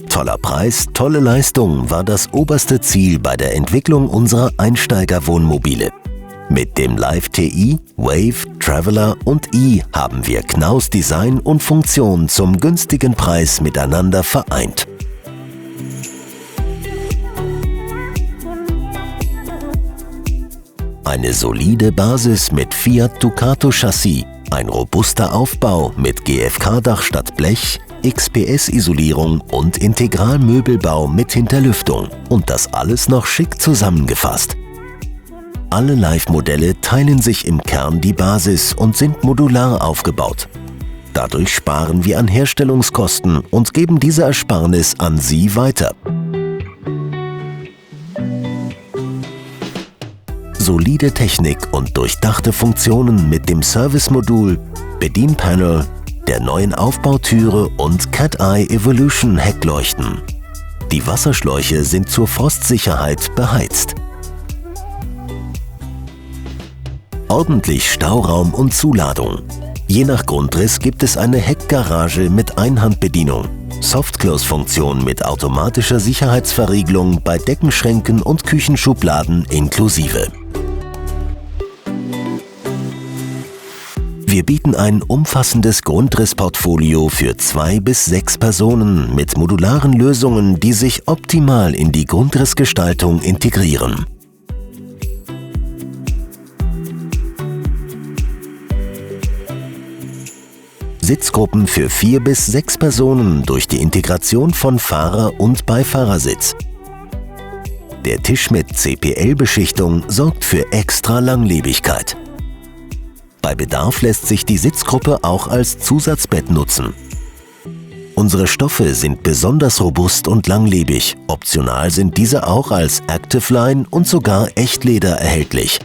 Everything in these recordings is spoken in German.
Toller Preis, tolle Leistung war das oberste Ziel bei der Entwicklung unserer Einsteiger-Wohnmobile. Mit dem Life TI, Wave, Traveler und i haben wir Knaus Design und Funktion zum günstigen Preis miteinander vereint. Eine solide Basis mit Fiat Ducato Chassis, ein robuster Aufbau mit GFK-Dach statt Blech, XPS-Isolierung und Integralmöbelbau mit Hinterlüftung und das alles noch schick zusammengefasst. Alle Live-Modelle teilen sich im Kern die Basis und sind modular aufgebaut. Dadurch sparen wir an Herstellungskosten und geben diese Ersparnis an Sie weiter. Solide Technik und durchdachte Funktionen mit dem Service-Modul, Bedienpanel, der neuen Aufbautüre und Cat-Eye Evolution Heckleuchten. Die Wasserschläuche sind zur Frostsicherheit beheizt. Ordentlich Stauraum und Zuladung. Je nach Grundriss gibt es eine Heckgarage mit Einhandbedienung, Soft-Close-Funktion mit automatischer Sicherheitsverriegelung bei Deckenschränken und Küchenschubladen inklusive. Wir bieten ein umfassendes Grundrissportfolio für 2 bis 6 Personen mit modularen Lösungen, die sich optimal in die Grundrissgestaltung integrieren. Sitzgruppen für 4 bis 6 Personen durch die Integration von Fahrer- und Beifahrersitz. Der Tisch mit CPL-Beschichtung sorgt für extra Langlebigkeit. Bei Bedarf lässt sich die Sitzgruppe auch als Zusatzbett nutzen. Unsere Stoffe sind besonders robust und langlebig. Optional sind diese auch als Active Line und sogar Echtleder erhältlich.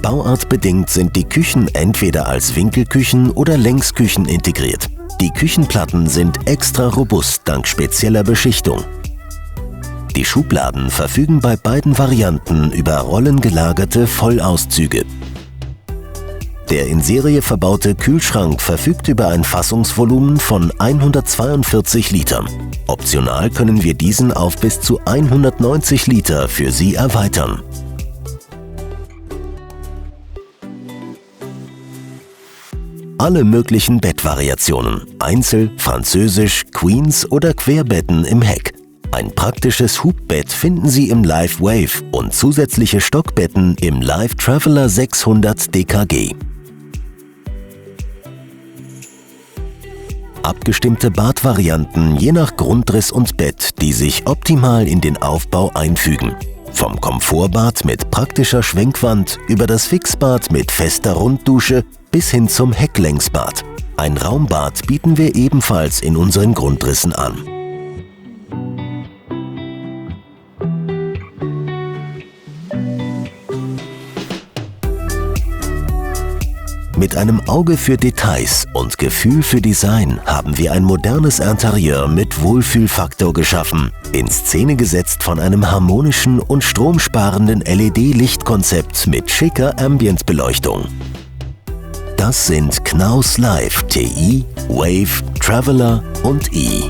Bauartbedingt sind die Küchen entweder als Winkelküchen oder Längsküchen integriert. Die Küchenplatten sind extra robust dank spezieller Beschichtung. Die Schubladen verfügen bei beiden Varianten über rollengelagerte Vollauszüge. Der in Serie verbaute Kühlschrank verfügt über ein Fassungsvolumen von 142 Litern. Optional können wir diesen auf bis zu 190 Liter für Sie erweitern. Alle möglichen Bettvariationen, Einzel-, Französisch-, Queens- oder Querbetten im Heck. Ein praktisches Hubbett finden Sie im Life Wave und zusätzliche Stockbetten im Life Traveler 600 DKG. Abgestimmte Badvarianten je nach Grundriss und Bett, die sich optimal in den Aufbau einfügen. Vom Komfortbad mit praktischer Schwenkwand über das Fixbad mit fester Runddusche bis hin zum Hecklängsbad. Ein Raumbad bieten wir ebenfalls in unseren Grundrissen an. Mit einem Auge für Details und Gefühl für Design haben wir ein modernes Interieur mit Wohlfühlfaktor geschaffen, in Szene gesetzt von einem harmonischen und stromsparenden LED-Lichtkonzept mit schicker Ambientbeleuchtung. Das sind Knaus Life TI, Wave, Traveler und i.